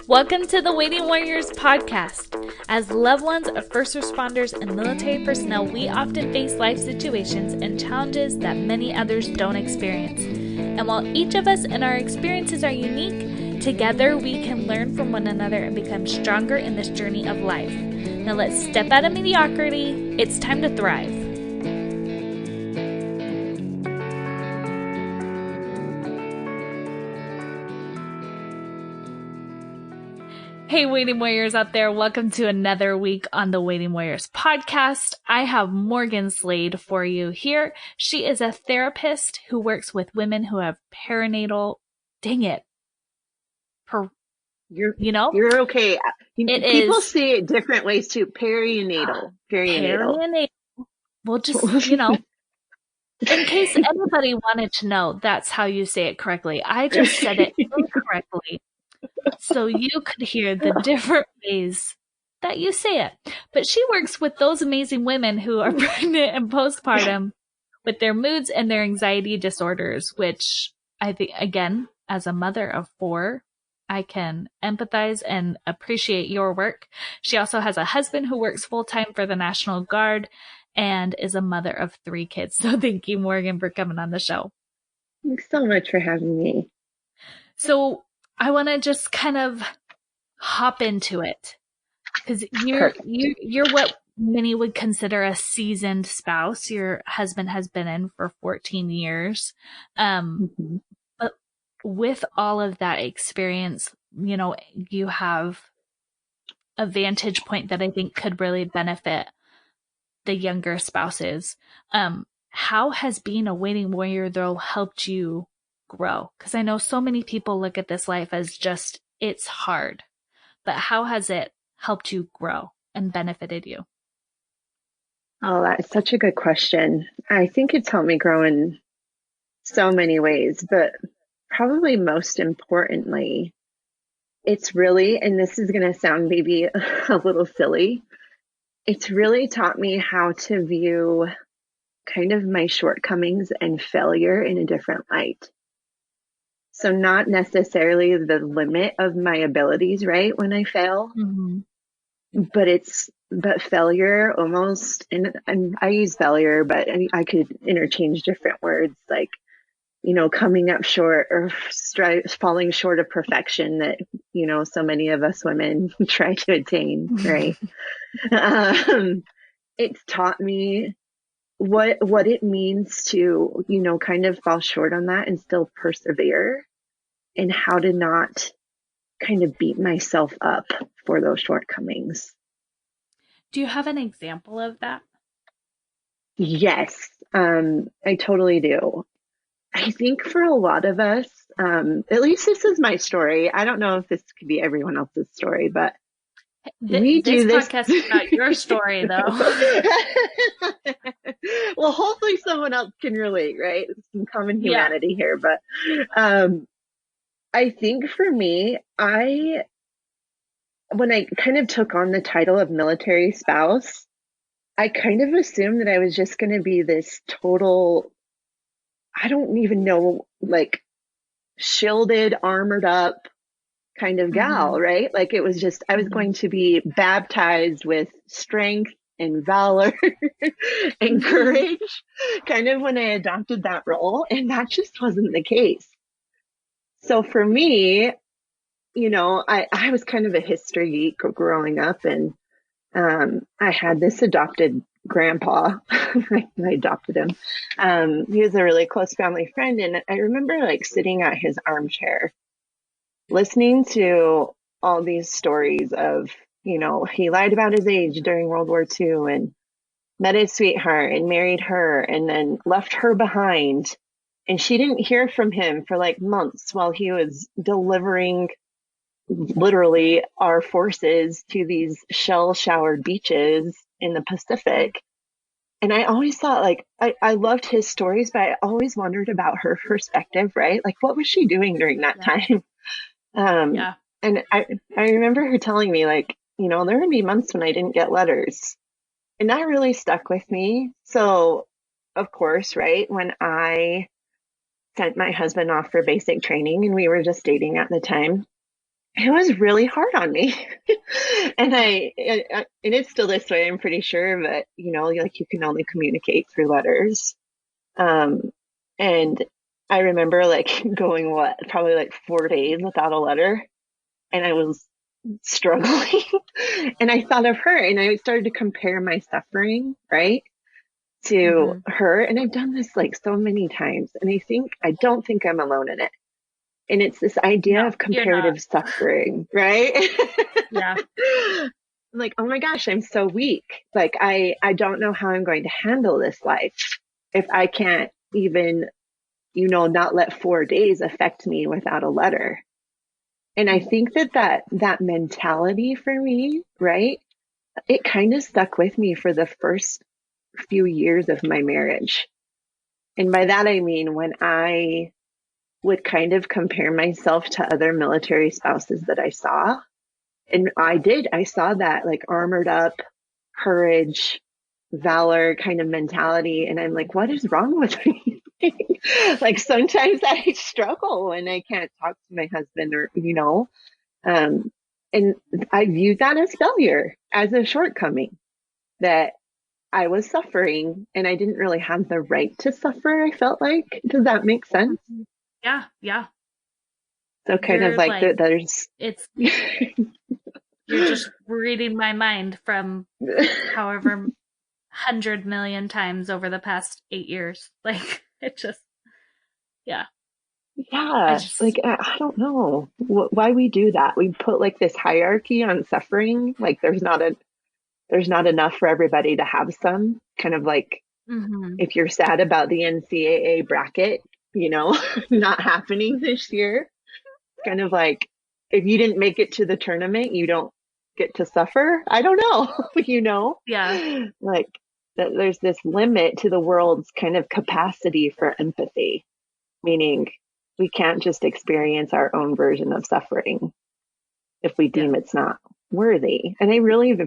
Welcome to the Waiting Warriors podcast. As loved ones of first responders and military personnel, we often face life situations and challenges that many others don't experience. And while each of us and our experiences are unique, together we can learn from one another and become stronger in this journey of life. Now let's step out of mediocrity. It's time to thrive. Hey, Waiting Warriors out there. Welcome to another week on the Waiting Warriors podcast. I have Morgan Slade for you here. She is a therapist who works with women who have perinatal, dang it. You're okay. People Is say it different ways too. Perinatal. perinatal. We'll just, in case anybody wanted to know, that's how you say it correctly. I just said it incorrectly. So you could hear the different ways that you say it. But she works with those amazing women who are pregnant and postpartum with their moods and their anxiety disorders, which I think, again, as a mother of 4, I can empathize and appreciate your work. She also has a husband who works full-time for the National Guard and is a mother of 3 kids. So thank you, Morgan, for coming on the show. Thanks so much for having me. So I want to just kind of hop into it because you're what many would consider a seasoned spouse. Your husband has been in for 14 years. But with all of that experience, you have a vantage point that I think could really benefit the younger spouses. How has being a waiting warrior, though, helped you grow? Because I know so many people look at this life as just, it's hard. But how has it helped you grow and benefited you? Oh, that's such a good question. I think it's helped me grow in so many ways, but probably most importantly, it's really, and this is going to sound maybe a little silly, it's really taught me how to view kind of my shortcomings and failure in a different light. So not necessarily the limit of my abilities, right? When I fail, but failure almost, and I use failure, but I could interchange different words like, coming up short or falling short of perfection that, so many of us women try to attain, right? It's taught me what it means to, kind of fall short on that and still persevere, and how to not kind of beat myself up for those shortcomings. Do you have an example of that? Yes, I totally do. I think for a lot of us, at least this is my story. I don't know if this could be everyone else's story, but we do this. Podcast is not your story, though. Well, hopefully someone else can relate, right? There's some common humanity here, but I think for me, when I kind of took on the title of military spouse, I kind of assumed that I was just going to be this total, I don't even know, like shielded, armored up kind of gal, right? Like it was just, I was going to be baptized with strength and valor and courage kind of when I adopted that role. And that just wasn't the case. So for me, I was kind of a history geek growing up, and I had this adopted grandpa. I adopted him. He was a really close family friend, and I remember like sitting at his armchair listening to all these stories of, he lied about his age during World War II and met his sweetheart and married her and then left her behind. And she didn't hear from him for like months while he was delivering literally our forces to these shell-showered beaches in the Pacific. And I always thought, like, I loved his stories, but I always wondered about her perspective, right? Like, what was she doing during that time? And I remember her telling me, like, there would be months when I didn't get letters. And that really stuck with me. So, of course, right, when I sent my husband off for basic training, and we were just dating at the time, it was really hard on me. And and it's still this way, I'm pretty sure, but like you can only communicate through letters. Um, and I remember like going probably like 4 days without a letter, and I was struggling. And I thought of her, and I started to compare my suffering, right, to Mm-hmm. her. And I've done this like so many times, and I don't think I'm alone in it. And it's this idea No, of you're not. comparative suffering, right? Yeah. Like, oh my gosh, I'm so weak. Like, I don't know how I'm going to handle this life if I can't even, not let 4 days affect me without a letter. And I think that mentality for me, right? It kind of stuck with me for the first few years of my marriage. And by that, I mean, when I would kind of compare myself to other military spouses that I saw. And I saw that like armored up, courage, valor kind of mentality. And I'm like, what is wrong with me? Like sometimes I struggle when I can't talk to my husband um, and I viewed that as failure, as a shortcoming, that I was suffering and I didn't really have the right to suffer, I felt like. Does that make sense? Mhm. Yeah, yeah. So kind of You're like like there's it's you're just reading my mind from however 100 million times over the past 8 years. Like it just, yeah. I yeah, just, like I don't know why we do that. We put like this hierarchy on suffering. Like there's not enough for everybody to have some. Kind of like hmm if you're sad about the NCAA bracket, not happening this year, kind of like if you didn't make it to the tournament, you don't get to suffer. I don't know, yeah. like that there's this limit to the world's kind of capacity for empathy, meaning we can't just experience our own version of suffering if we Yeah. deem it's not worthy. And I really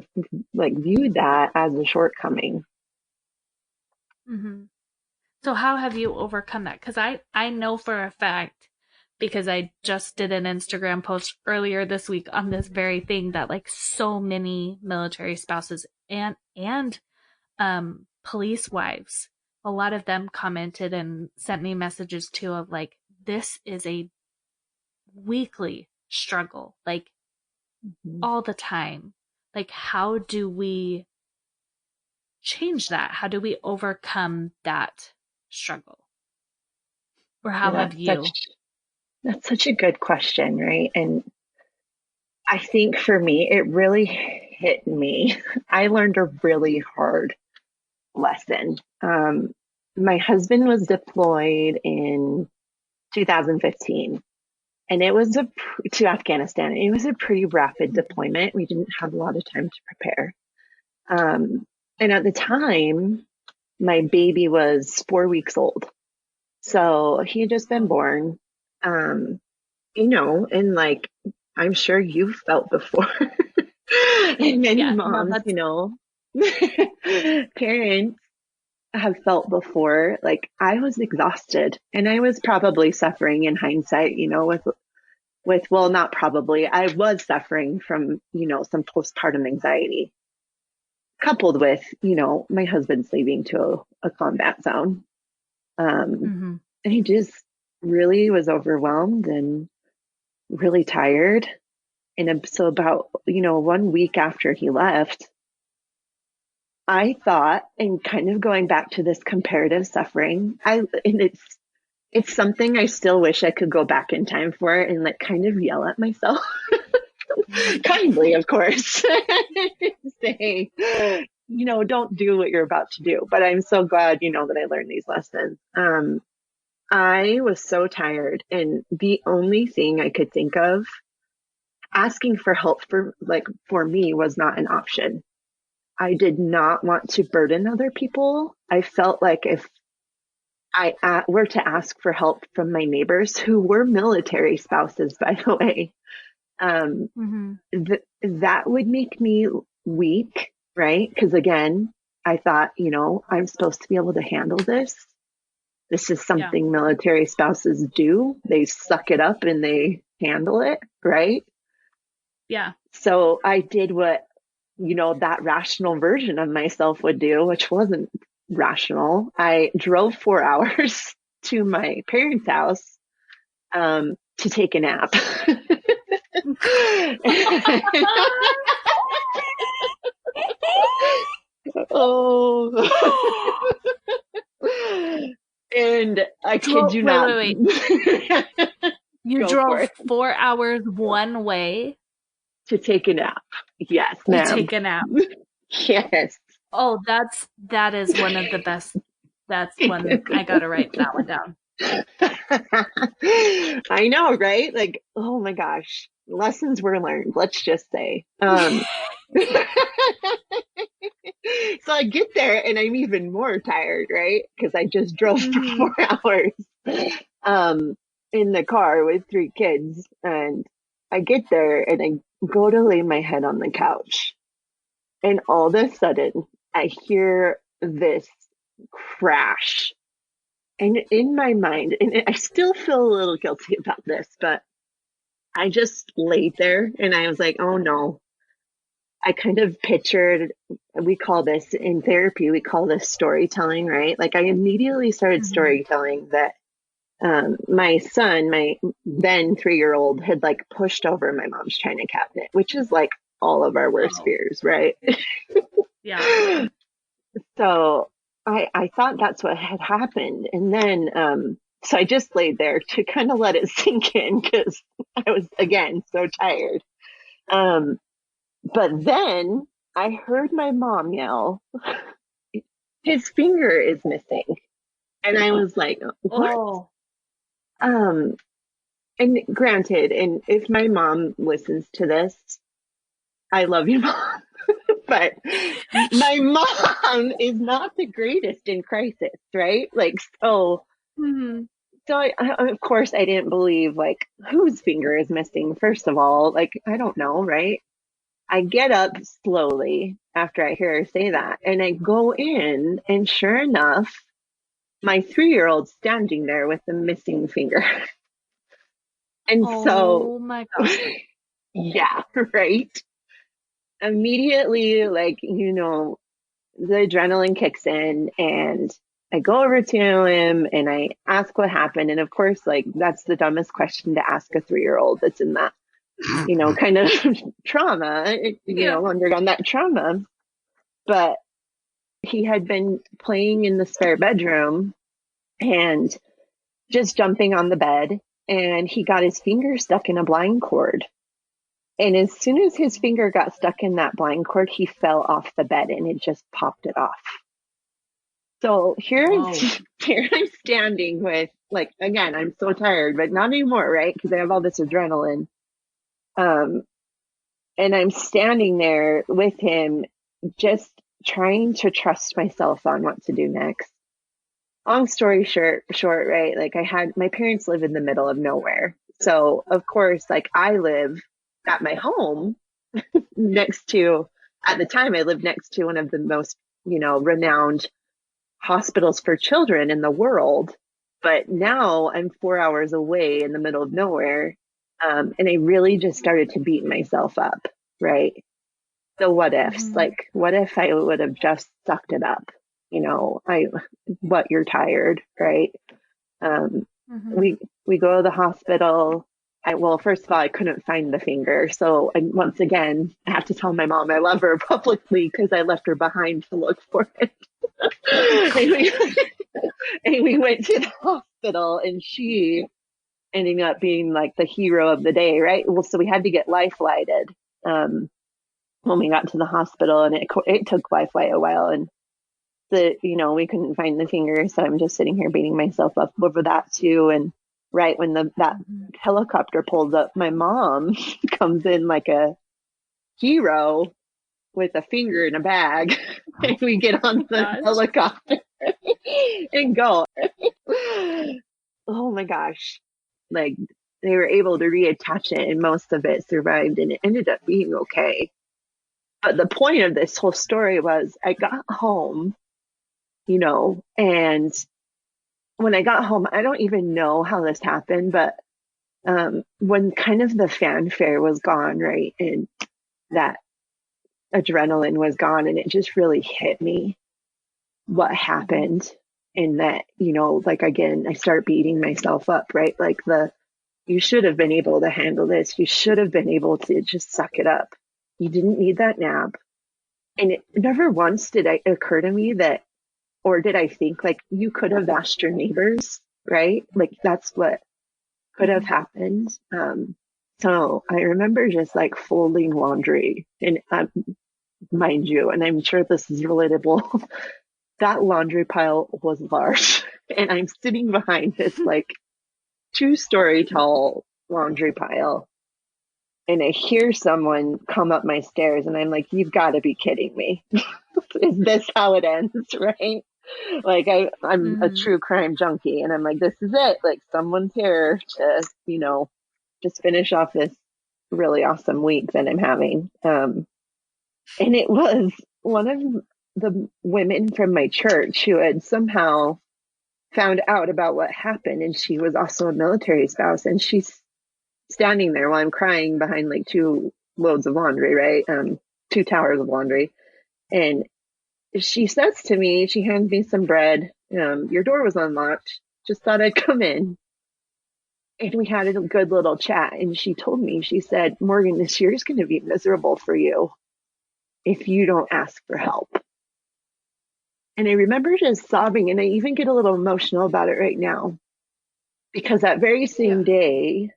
like viewed that as a shortcoming. hmm So how have you overcome that? Because I know for a fact, because I just did an Instagram post earlier this week on this very thing, that like so many military spouses and police wives, a lot of them commented and sent me messages too of like, this is a weekly struggle, like all the time. Like, how do we change that? How do we overcome that struggle? Or Yeah, how have you? that's such a good question, right? And I think for me, it really hit me. I learned a really hard lesson. My husband was deployed in 2015, and it was to Afghanistan. It was a pretty rapid deployment. We didn't have a lot of time to prepare. Um, and at the time, my baby was 4 weeks old. So he had just been Oh, born. Um, and like I'm sure you've felt before, and many yeah, no, moms, that's parents have felt before. Like I was exhausted, and I was probably suffering in hindsight, with well, not probably. I was suffering from, some postpartum anxiety coupled with, my husband's leaving to a combat zone. Um, hmm and he just really was overwhelmed and really tired. And so about, 1 week after he left, I thought, and kind of going back to this comparative suffering, and it's something I still wish I could go back in time for and like kind of yell at myself, kindly, of course, say, don't do what you're about to do. But I'm so glad, that I learned these lessons. I was so tired, and the only thing I could think of, asking for help for me was not an option. I did not want to burden other people. I felt like if I were to ask for help from my neighbors, who were military spouses, by the way, um, hmm that would make me weak, right? Because again, I thought, I'm supposed to be able to handle this. This is yeah, something military spouses do. They suck it up and they handle it, right? Yeah. So I did what, that rational version of myself would do, which wasn't rational. I drove 4 hours to my parents' house to take a nap. Oh. And I kid you not. Wait. You Go for drove it. 4 hours one way To take a nap. Yes, to ma'am. take a nap. Yes. Oh, that is one of the best. That's one I gotta write that one down. I know, right? Like, oh my gosh, lessons were learned, let's just say. So I get there and I'm even more tired, right? Because I just drove for Mm-hmm. 4 hours in the car with 3 kids. And I get there and I go to lay my head on the couch. And all of a sudden, I hear this crash. And in my mind, and I still feel a little guilty about this, but I just laid there and I was like, oh no. I kind of pictured, we call this in therapy, we call this storytelling, right? Like I immediately started storytelling that my son, my then 3-year-old, had like pushed over my mom's china cabinet, which is like all of our worst fears, right? Yeah. So I thought that's what had happened. And then, so I just laid there to kind of let it sink in because I was, again, so tired. But then I heard my mom yell, his finger is missing. And I was like, what? Oh. Um, and granted, and if my mom listens to this, I love you, mom. But my mom is not the greatest in crisis, right? Like, so, Mm-hmm. so of course I didn't believe like whose finger is missing. First of all, like, I don't know, right? I get up slowly after I hear her say that and I go in and sure enough, my 3-year-old standing there with the missing finger. And so, Oh my gosh. yeah, right. Immediately, like, the adrenaline kicks in and I go over to him and I ask what happened. And of course, like, that's the dumbest question to ask a 3-year-old that's in that, kind of trauma, undergone that trauma. But he had been playing in the spare bedroom and just jumping on the bed and he got his finger stuck in a blind cord. And as soon as his finger got stuck in that blind cord, he fell off the bed and it just popped it off. So here I'm standing with, like, again, I'm so tired, but not anymore, right? Because I have all this adrenaline. And I'm standing there with him, just trying to trust myself on what to do next. Long story short, right? Like my parents live in the middle of nowhere. So of course, like I live at my home at the time I lived next to one of the most, renowned hospitals for children in the world. But now I'm 4 hours away in the middle of nowhere. And I really just started to beat myself up, right? The what ifs, like, what if I would have just sucked it up? You're tired, right? We go to the hospital. First of all, I couldn't find the finger. So once again, I have to tell my mom I love her publicly because I left her behind to look for it. and we went to the hospital and she ending up being like the hero of the day, right? Well, so we had to get life lighted when we got to the hospital and it took life light a while and we couldn't find the finger. So I'm just sitting here beating myself up over that too. And right when that helicopter pulls up, my mom comes in like a hero with a finger in a bag and we get on the helicopter and go. Oh my gosh. Like they were able to reattach it and most of it survived and it ended up being okay. But the point of this whole story was I got home, and when I got home, I don't even know how this happened, but when kind of the fanfare was gone, right? And that adrenaline was gone, and it just really hit me what happened. And that, like, again, I start beating myself up, right? Like, you should have been able to handle this. You should have been able to just suck it up. You didn't need that nap. And it never once did it occur to me that, or did I think, like, you could have asked your neighbors, right? Like, that's what could have happened. So I remember just like folding laundry, and mind you, and I'm sure this is relatable, that laundry pile was large, and I'm sitting behind this like 2-story tall laundry pile, and I hear someone come up my stairs, and I'm like, you've got to be kidding me. Is this how it ends, right? Like, I'm a true crime junkie, and I'm like, this is it. Like, someone's here to, just finish off this really awesome week that I'm having. And it was one of the women from my church who had somehow found out about what happened. And she was also a military spouse. And she's standing there while I'm crying behind like 2 loads of laundry, right? 2 towers of laundry. And she says to me, she hands me some bread. Your door was unlocked. Just thought I'd come in. And we had a good little chat. And she told me, she said, Morgan, this year is going to be miserable for you if you don't ask for help. And I remember just sobbing, and I even get a little emotional about it right now, because that very same day,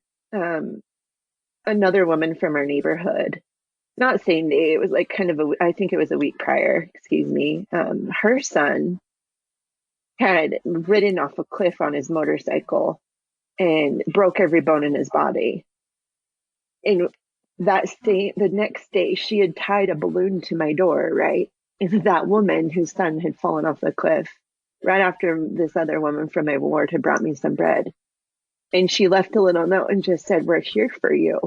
another woman from our neighborhood, not same day, it was like kind of I think it was a week prior, excuse me. Her son had ridden off a cliff on his motorcycle and broke every bone in his body. And the next day, she had tied a balloon to my door, right? And that woman whose son had fallen off the cliff, right after this other woman from my ward had brought me some bread. And she left a little note and just said, we're here for you.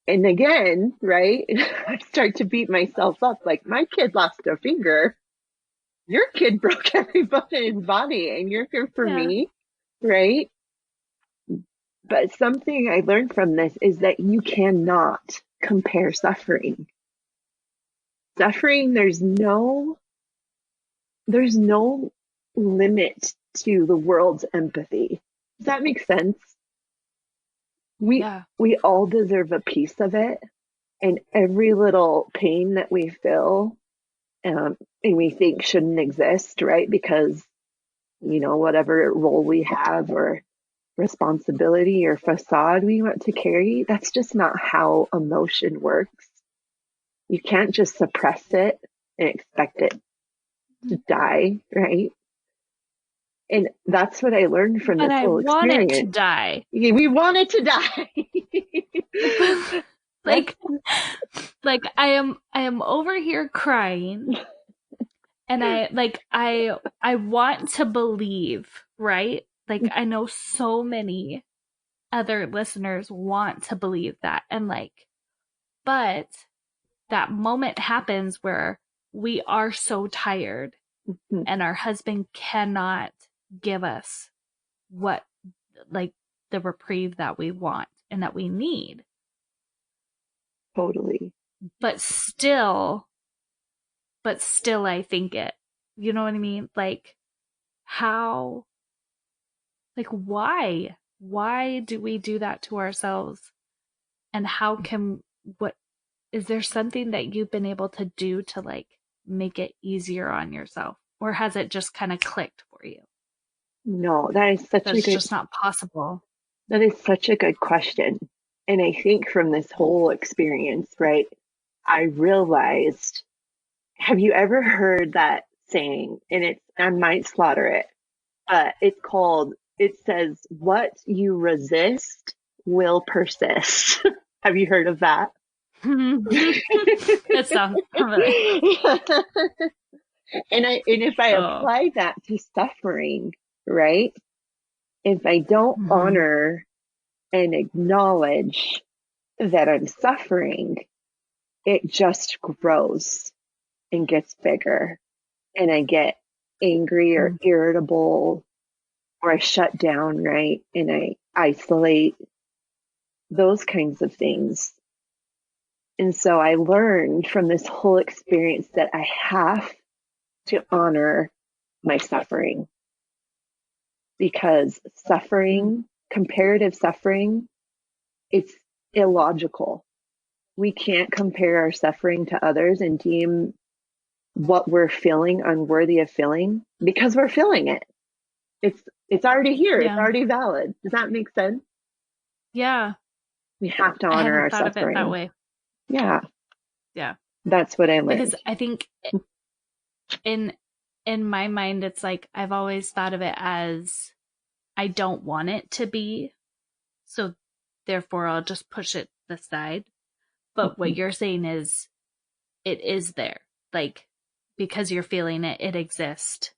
And again, right, I start to beat myself up. Like, my kid lost a finger. Your kid broke every bone in his body, and you're here for me, right? But something I learned from this is that you cannot compare suffering. Suffering, there's no limit to the world's empathy. Does that make sense? We all deserve a piece of it, and every little pain that we feel, and we think shouldn't exist, right? Because, whatever role we have or responsibility or facade we want to carry, that's just not how emotion works. You can't just suppress it and expect it to die, right? And that's what I learned from this whole experience. And I want it to die. We want it to die. like I am over here crying, and I want to believe, right? Like, I know so many other listeners want to believe that, and but that moment happens where we are so tired, and our husband cannot give us what, the reprieve that we want and that we need. Totally. But still I think it. You know what I mean? Like, how, why? Why do we do that to ourselves? And how is there something that you've been able to do to make it easier on yourself? Or has it just kind of clicked for you? No, that's just not possible. That is such a good question. And I think from this whole experience, right, I realized, have you ever heard that saying? And I might slaughter it, but it says, what you resist will persist. Have you heard of that? That sounds familiar. And if I apply that to suffering, right? If I don't honor and acknowledge that I'm suffering, it just grows and gets bigger. And I get angry or irritable, or I shut down, right? And I isolate those kinds of things. And so I learned from this whole experience that I have to honor my suffering, because suffering, comparative suffering, it's illogical. We can't compare our suffering to others and deem what we're feeling unworthy of feeling, because we're feeling it. It's already here. It's Yeah. already valid. Does that make sense? Yeah. We have to I honor hadn't our thought of it that suffering. way. Yeah. Yeah. That's what I learned. Because I think in my mind, it's like I've always thought of it as I don't want it to be, so therefore I'll just push it aside. But what you're saying is it is there. Like, because you're feeling it, it exists.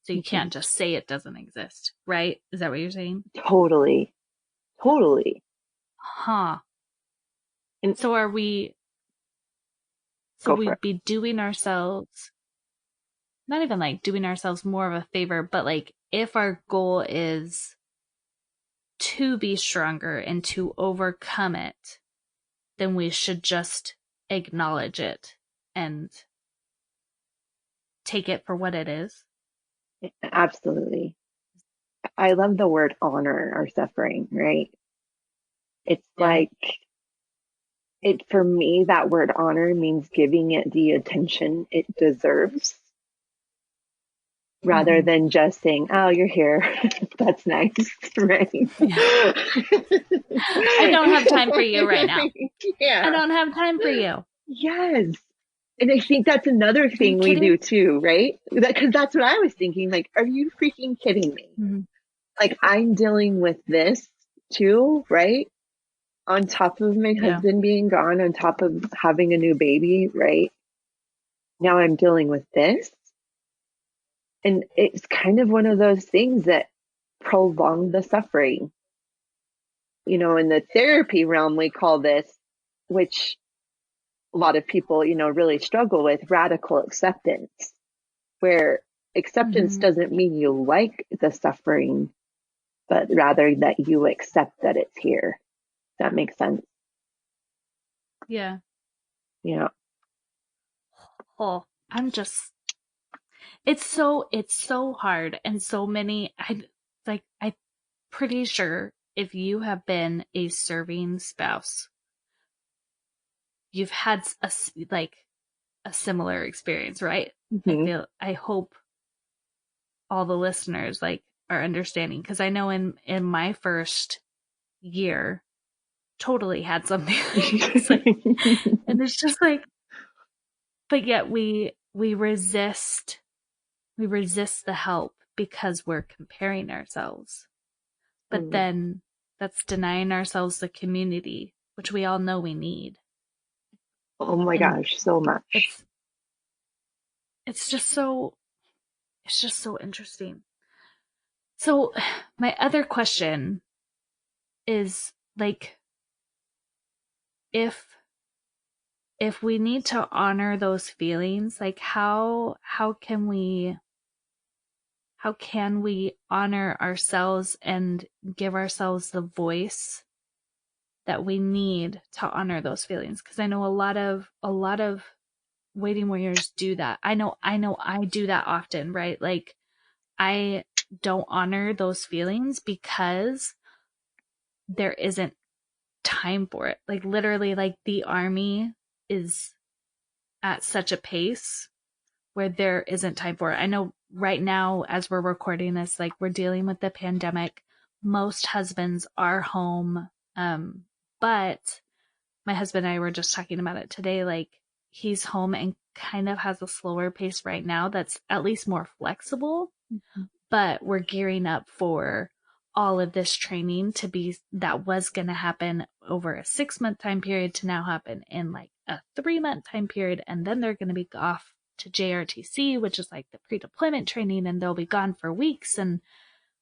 So you can't just say it doesn't exist, right? Is that what you're saying? Totally. Totally. Huh. And so are we, so we'd be doing ourselves, not even like doing ourselves more of a favor, but like if our goal is to be stronger and to overcome it, then we should just acknowledge it and take it for what it is. Absolutely. I love the word honor our suffering, right? It's like, it, for me, that word honor means giving it the attention it deserves, rather than just saying, oh, you're here. That's nice, right? Yeah. I don't have time for you right now. Yeah. I don't have time for you. Yes. And I think that's another thing we do too, right? Because that's what I was thinking. Like, are you freaking kidding me? Mm-hmm. Like, I'm dealing with this too, right? On top of my husband being gone, on top of having a new baby, right? Now I'm dealing with this. And it's kind of one of those things that prolong the suffering. You know, in the therapy realm, we call this, which a lot of people, you know, really struggle with, radical acceptance, where acceptance doesn't mean you like the suffering, but rather that you accept that it's here. That makes sense. Yeah. Yeah. Oh, it's so hard, and so many, I'm pretty sure if you have been a serving spouse, you've had a similar experience, right? Mm-hmm. I hope all the listeners are understanding, because I know in my first year, totally had something. And it's just like, but yet we resist the help because we're comparing ourselves. But then that's denying ourselves the community, which we all know we need. Oh my gosh, so much. It's just so interesting. So my other question is, like, if we need to honor those feelings, like how can we honor ourselves and give ourselves the voice that we need to honor those feelings? Because I know a lot of waiting warriors do that. I know I do that often, right? Like, I don't honor those feelings because there isn't time for it. Like, literally, like, the army is at such a pace where there isn't time for it. I know right now, as we're recording this, like, we're dealing with the pandemic. Most husbands are home. But my husband and I were just talking about it today. Like, he's home and kind of has a slower pace right now that's at least more flexible. But we're gearing up for all of this training that was going to happen over a 6-month time period to now happen in like a 3-month time period. And then they're going to be off to JRTC, which is like the pre-deployment training, and they'll be gone for weeks. And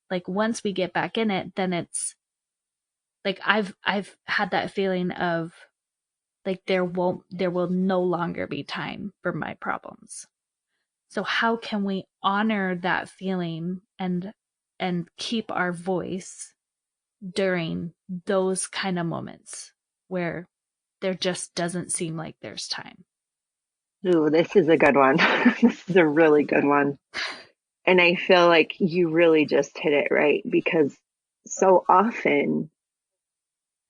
like, once we get back in it, then it's like, I've had that feeling of like, there will no longer be time for my problems. So how can we honor that feeling and keep our voice during those kind of moments where there just doesn't seem like there's time? Ooh, this is a good one. This is a really good one. And I feel like you really just hit it right, because so often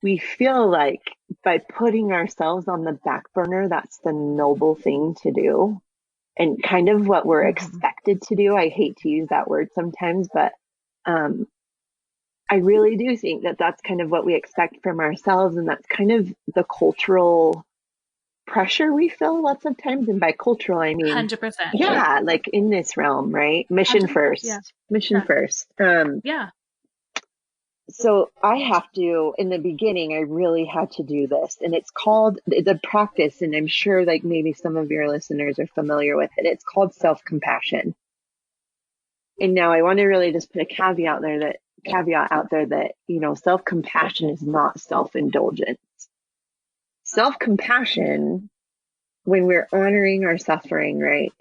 we feel like by putting ourselves on the back burner, that's the noble thing to do and kind of what we're expected to do. I hate to use that word sometimes, but I really do think that that's kind of what we expect from ourselves. And that's kind of the cultural pressure we feel lots of times. And by cultural, I mean, 100%. yeah, like in this realm, right? Mission first, yeah. mission first. Yeah. So I have to, in the beginning, I really had to do this, and it's called the practice. And I'm sure like maybe some of your listeners are familiar with it. It's called self-compassion. And now I want to really just put a caveat out there that, you know, self-compassion is not self-indulgence. Self-compassion, when we're honoring our suffering, right?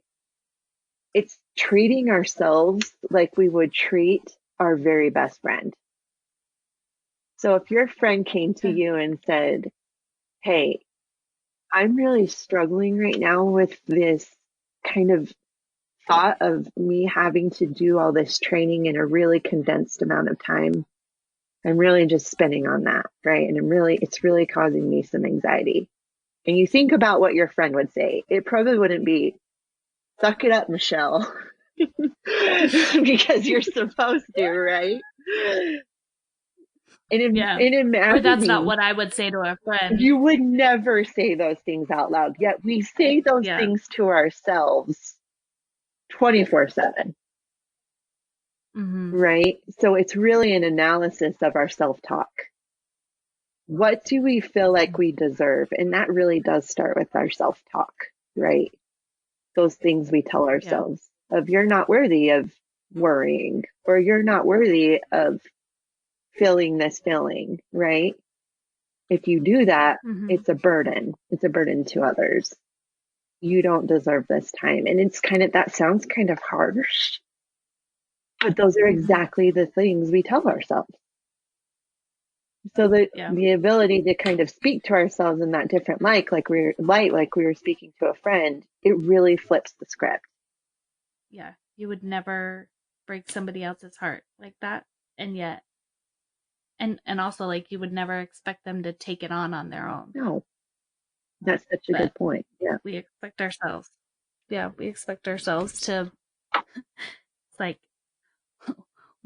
It's treating ourselves like we would treat our very best friend. So if your friend came to you and said, hey, I'm really struggling right now with this kind of thought of me having to do all this training in a really condensed amount of time. I'm really just spinning on that, right? And it's really causing me some anxiety. And you think about what your friend would say. It probably wouldn't be, suck it up, Michelle, because you're supposed to, right? And or that's not what I would say to a friend. You would never say those things out loud. Yet we say those things to ourselves 24/7. Right? So it's really an analysis of our self-talk. What do we feel like we deserve? And that really does start with our self-talk, right? Those things we tell ourselves of, you're not worthy of worrying, or you're not worthy of feeling this feeling, right? If you do that, it's a burden. It's a burden to others. You don't deserve this time. And it's kind of, that sounds kind of harsh, but those are exactly the things we tell ourselves. So the ability to kind of speak to ourselves in that different light, like we were speaking to a friend, it really flips the script. Yeah. You would never break somebody else's heart like that. And yet, and also like you would never expect them to take it on their own. No, that's such a good point. Yeah. We expect ourselves. Yeah. We expect ourselves to, it's like,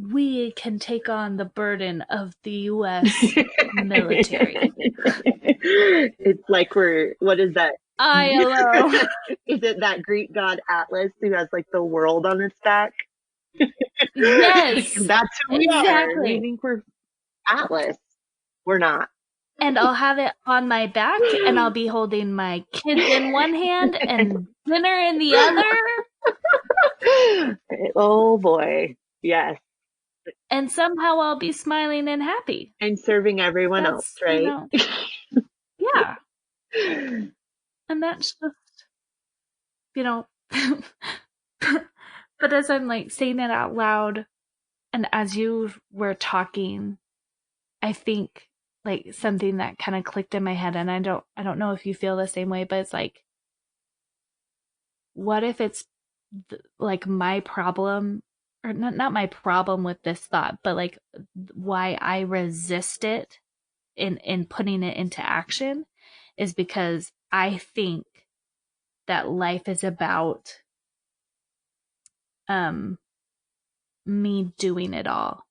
we can take on the burden of the U.S. military. It's like what is that? ILO. Is it that Greek god Atlas who has like the world on its back? Yes. That's who we are. We think we're Atlas. We're not. And I'll have it on my back, and I'll be holding my kids in one hand and dinner in the other. Oh boy. Yes. And somehow I'll be smiling and happy. And serving everyone else, right? Yeah. And that's just, but as I'm like saying it out loud, and as you were talking, I think like something that kind of clicked in my head, and I don't know if you feel the same way, but it's like, what if it's like my problem, or not my problem with this thought, but like why I resist it in putting it into action is because I think that life is about me doing it all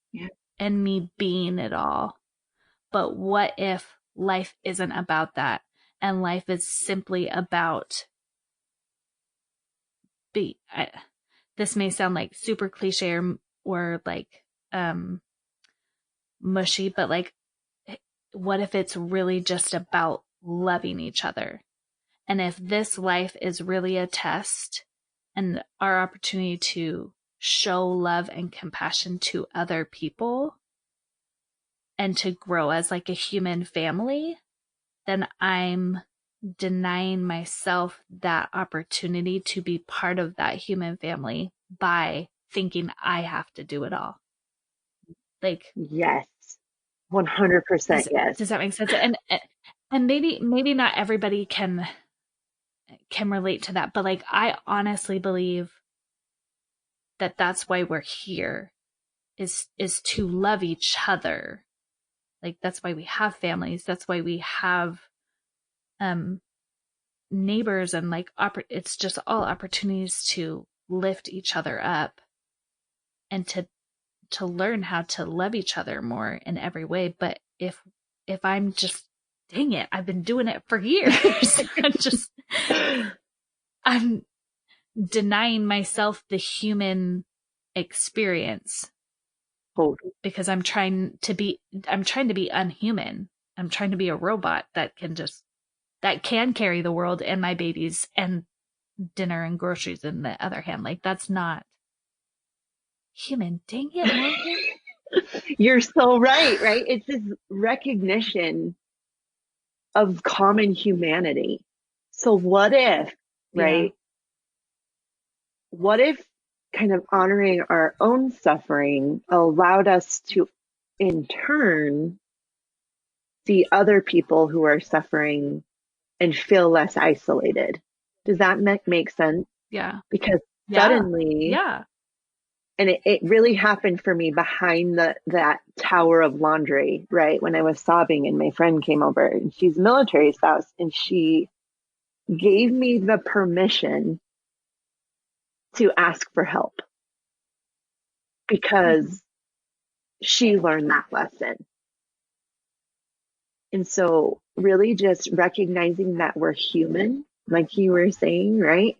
and me being it all. But what if life isn't about that, and life is simply about this may sound like super cliche or like mushy, but like, what if it's really just about loving each other? And if this life is really a test and our opportunity to show love and compassion to other people and to grow as like a human family, then I'm denying myself that opportunity to be part of that human family by thinking I have to do it all. Like, yes. 100% yes. Does that make sense? And maybe not everybody can relate to that, but like I honestly believe that that's why we're here is to love each other. Like that's why we have families. That's why we have neighbors and like it's just all opportunities to lift each other up and to learn how to love each other more in every way. But if I'm just, dang it, I've been doing it for years. I'm denying myself the human experience because I'm trying to be unhuman. I'm trying to be a robot that can carry the world and my babies and dinner and groceries in the other hand. Like that's not human. Dang it, Morgan. You're so right, right? It's this recognition of common humanity. So what if, right? Yeah. What if kind of honoring our own suffering allowed us to, in turn, see other people who are suffering and feel less isolated? Does that make sense? Yeah. Because suddenly, yeah. And it really happened for me behind that tower of laundry, right? When I was sobbing and my friend came over and she's a military spouse and she gave me the permission to ask for help because she learned that lesson. And so really just recognizing that we're human, like you were saying, right?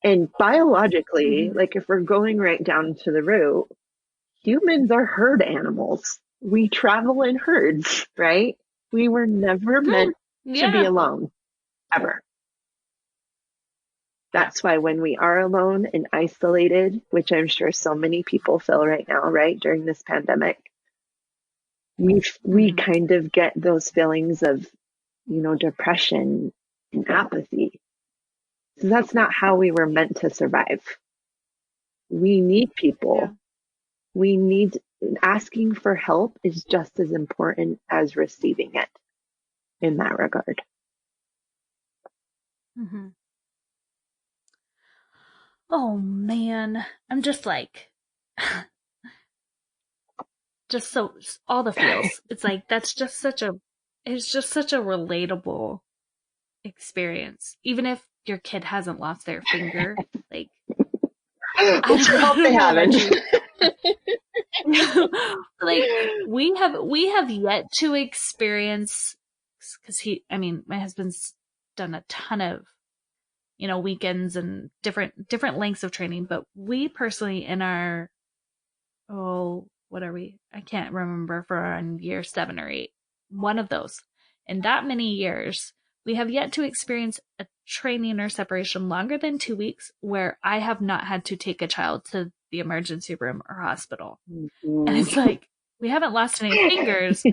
And biologically, like if we're going right down to the root, humans are herd animals. We travel in herds, right? We were never meant to be alone, ever. That's why when we are alone and isolated, which I'm sure so many people feel right now, right, during this pandemic, we kind of get those feelings of, depression and apathy. So that's not how we were meant to survive. We need people. Yeah. Asking for help is just as important as receiving it in that regard. Mm-hmm. Oh man, I'm just like, just so all the feels. It's like it's just such a relatable experience. Even if your kid hasn't lost their finger, like I hope they haven't. Like we have yet to experience, because my husband's done a ton of weekends and different lengths of training, but we personally in our what are we? I can't remember if we're on year 7 or 8. One of those. In that many years, we have yet to experience a training or separation longer than 2 weeks where I have not had to take a child to the emergency room or hospital. Mm-hmm. And it's like, we haven't lost any fingers,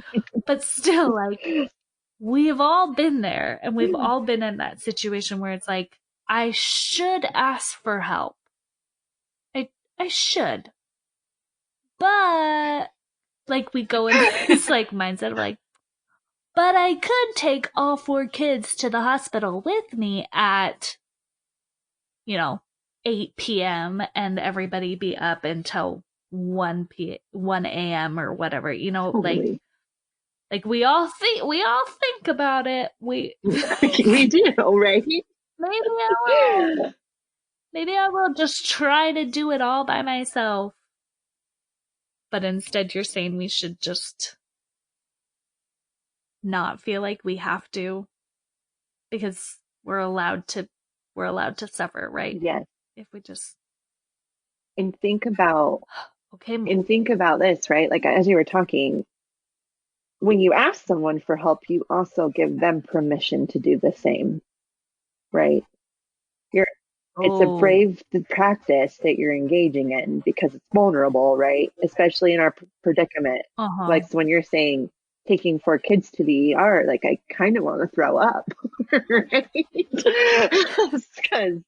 but still, like, we've all been there and we've all been in that situation where it's like, I should ask for help. I should. But like we go into this like mindset of like, but I could take all 4 kids to the hospital with me at 8 p.m. and everybody be up until 1 a.m. or whatever, totally. like we all think about it. We do, right? Maybe I will just try to do it all by myself. But instead you're saying we should just not feel like we have to, because we're allowed to suffer, right? Yes. If we just think about this, right? Like as you were talking, when you ask someone for help, you also give them permission to do the same, right? It's a brave practice that you're engaging in because it's vulnerable, right? Especially in our predicament. Like so when you're saying taking 4 kids to the ER, like I kind of want to throw up, right? Because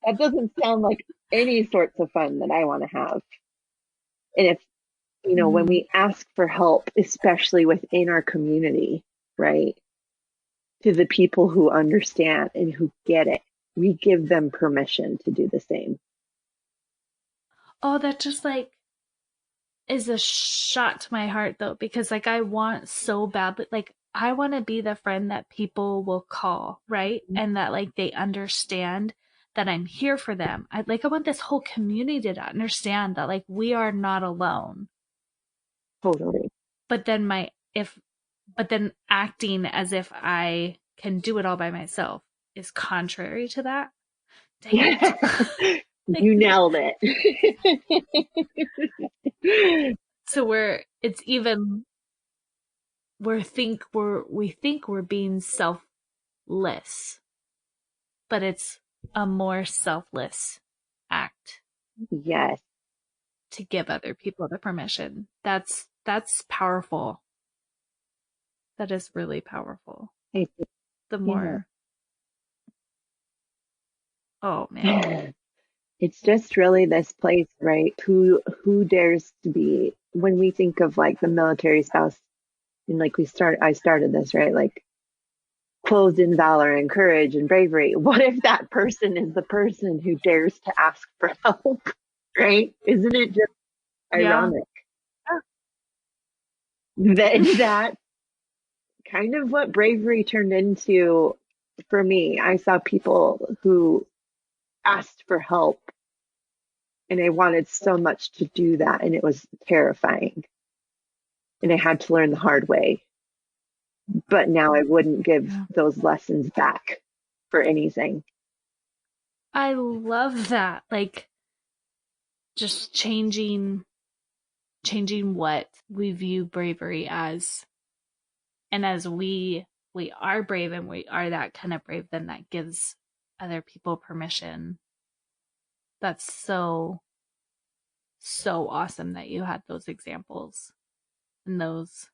that doesn't sound like any sorts of fun that I want to have. And if when Mm. we ask for help, especially within our community, right? To the people who understand and who get it, we give them permission to do the same. Oh, that just like is a shot to my heart though, because like I want so badly, like I want to be the friend that people will call, right? And that like they understand that I'm here for them. I want this whole community to understand that like we are not alone. Totally. But then but then acting as if I can do it all by myself is contrary to that. Dang it. Like, You nailed it. so it's even, we think we're being selfless, but it's a more selfless act Yes. to give other people the permission. That's powerful. That is really powerful. The Yeah. more, oh man. It's just really this place, right? Who dares to be when we think of like the military spouse and like I started this, right? Like clothed in valor and courage and bravery. What if that person is the person who dares to ask for help? Right? Isn't it just Yeah. ironic? That kind of what bravery turned into for me. I saw people who asked for help and I wanted so much to do that and it was terrifying. And I had to learn the hard way. But now I wouldn't give Yeah. those lessons back for anything. I love that. Like just changing what we view bravery as. And as we are brave and we are that kind of brave, then that gives other people permission. That's so awesome that you had those examples and those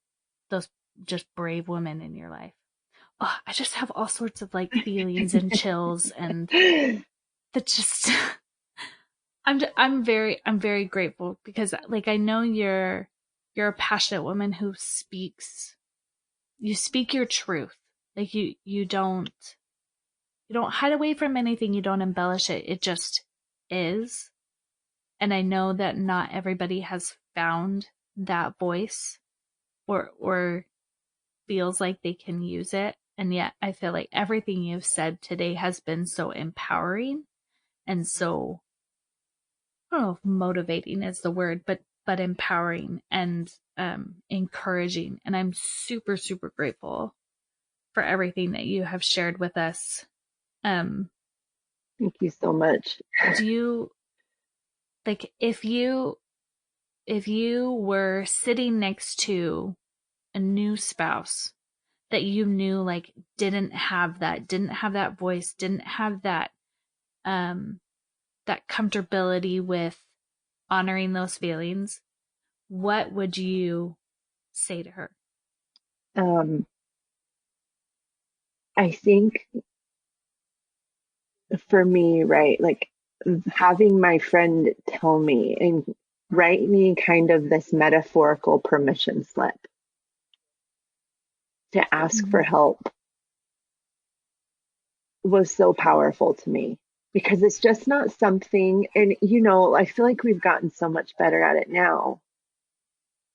just brave women in your life. Oh, I just have all sorts of like feelings and chills and that just I'm very grateful because like I know you're a passionate woman who you speak your truth. Like you don't hide away from anything, you don't embellish it. It just is. And I know that not everybody has found that voice or feels like they can use it. And yet I feel like everything you've said today has been so empowering and so, I don't know if motivating is the word, but empowering and encouraging. And I'm super, super grateful for everything that you have shared with us. Um, Thank you so much. do you like if you were sitting next to a new spouse that you knew like didn't have that voice, didn't have um that comfortability with honoring those feelings, what would you say to her? Um, I think for me, right, like having my friend tell me and write me kind of this metaphorical permission slip to ask for Mm-hmm. help was so powerful to me because it's just not something, and I feel like we've gotten so much better at it now,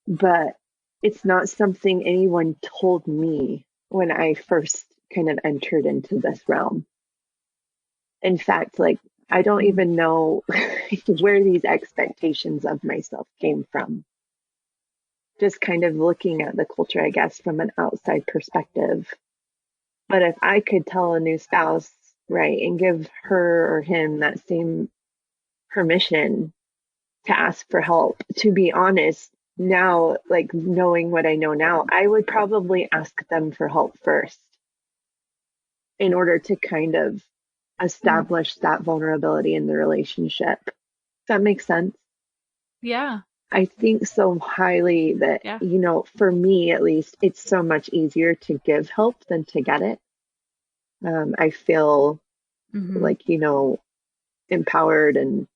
but it's not something anyone told me when I first kind of entered into this realm. In fact, like, I don't even know where these expectations of myself came from. Just kind of looking at the culture, I guess, from an outside perspective. But if I could tell a new spouse, right, and give her or him that same permission to ask for help, to be honest, now, like knowing what I know now, I would probably ask them for help first in order to kind of establish that vulnerability in the relationship. Does that make sense? Yeah. I think so highly that, Yeah. for me at least, it's so much easier to give help than to get it. I feel Mm-hmm. like, empowered and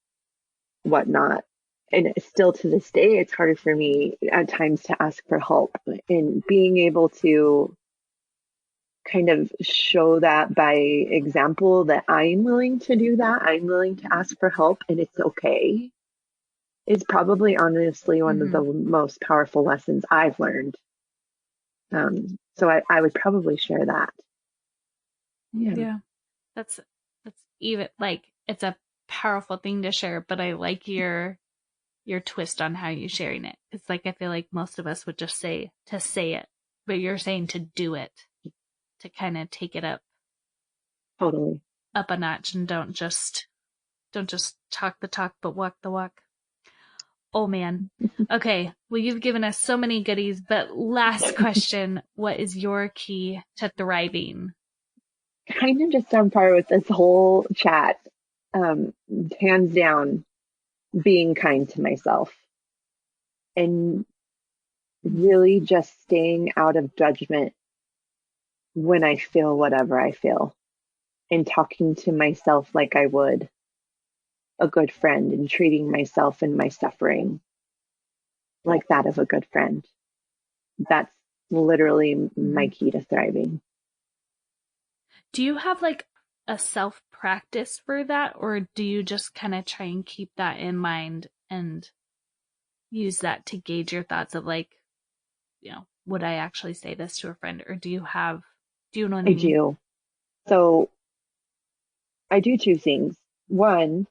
whatnot. and still to this day, it's harder for me at times to ask for help, and being able to kind of show that by example that I'm willing to do that. I'm willing to ask for help and it's okay. Is probably honestly one of the most powerful lessons I've learned. So I would probably share that. Yeah. That's even like, it's a powerful thing to share, but I like your twist on how you're sharing it. It's like, I feel like most of us would just say it, but you're saying to do it, to kind of take it up. Totally. Up a notch, and don't just talk the talk, but walk the walk. Oh man. Okay. Well, you've given us so many goodies, but last question, what is your key to thriving? Kind of just on par with this whole chat. Hands down, being kind to myself and really just staying out of judgment when I feel whatever I feel, and talking to myself like I would a good friend, and treating myself and my suffering like that of a good friend. That's literally my key to thriving. Do you have like a self practice for that, or do you just kind of try and keep that in mind and use that to gauge your thoughts of like, would I actually say this to a friend, or do you know what I mean? I do. So I do two things. One,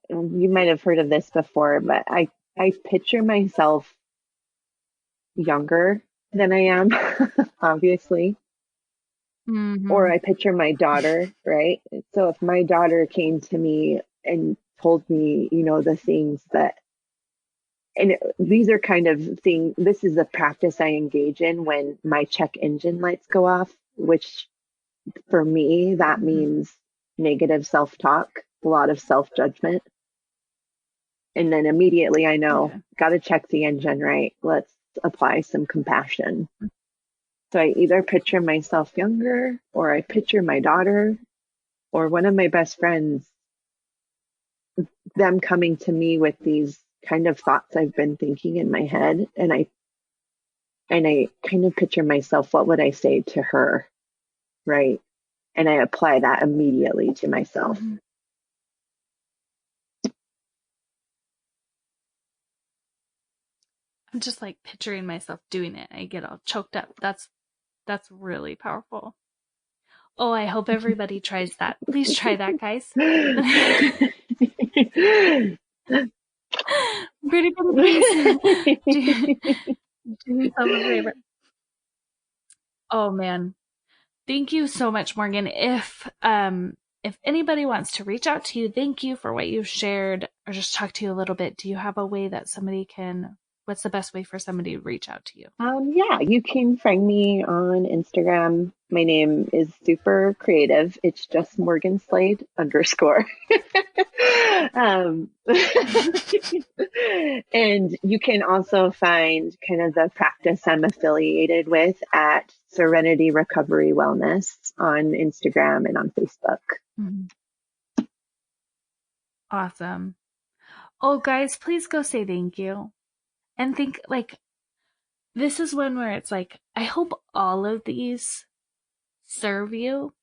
you might have heard of this before, but I picture myself younger than I am, obviously. Or I picture my daughter, right? So if my daughter came to me and told me, the things that, and these are kind of things, this is a practice I engage in when my check engine lights go off, which for me, that means negative self-talk, a lot of self-judgment. And then immediately I know, got to check the engine, right? Let's apply some compassion. So I either picture myself younger, or I picture my daughter or one of my best friends, them coming to me with these kind of thoughts I've been thinking in my head. And I kind of picture myself, what would I say to her? Right. And I apply that immediately to myself. I'm just like picturing myself doing it. I get all choked up. That's really powerful. Oh, I hope everybody tries that. Please try that, guys. Pretty please. Do yourself a favor. Oh man. Thank you so much, Morgan. If anybody wants to reach out to you, thank you for what you've shared, or just talk to you a little bit. Do you have a way that what's the best way for somebody to reach out to you? Yeah, you can find me on Instagram. My name is super creative. It's just Morgan Slade _ and you can also find kind of the practice I'm affiliated with at Serenity Recovery Wellness on Instagram and on Facebook. Awesome. Oh, guys, please go say thank you. And think, like, this is one where it's like, I hope all of these serve you,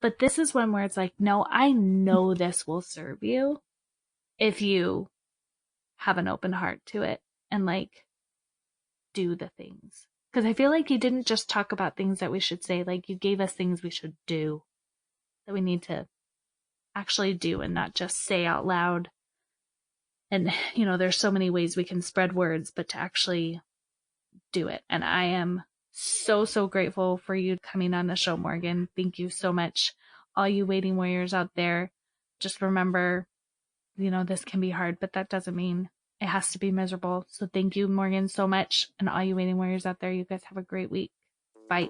but this is one where it's like, no, I know this will serve you if you have an open heart to it and like do the things. Because I feel like you didn't just talk about things that we should say, like you gave us things we should do, that we need to actually do and not just say out loud. And, there's so many ways we can spread words, but to actually do it. And I am so, so grateful for you coming on the show, Morgan. Thank you so much. All you waiting warriors out there, just remember, this can be hard, but that doesn't mean it has to be miserable. So thank you, Morgan, so much. And all you waiting warriors out there, you guys have a great week. Bye.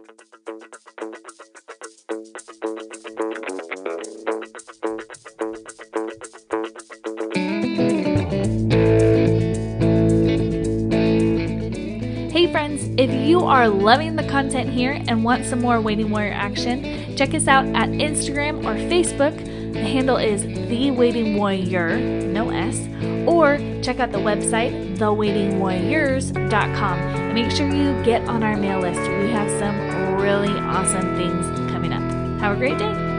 Hey friends, if you are loving the content here and want some more Waiting Warrior action, check us out at Instagram or Facebook. The handle is The Waiting Warrior, no S, or check out the website, thewaitingwarriors.com. And make sure you get on our mail list. We have some really awesome things coming up. Have a great day.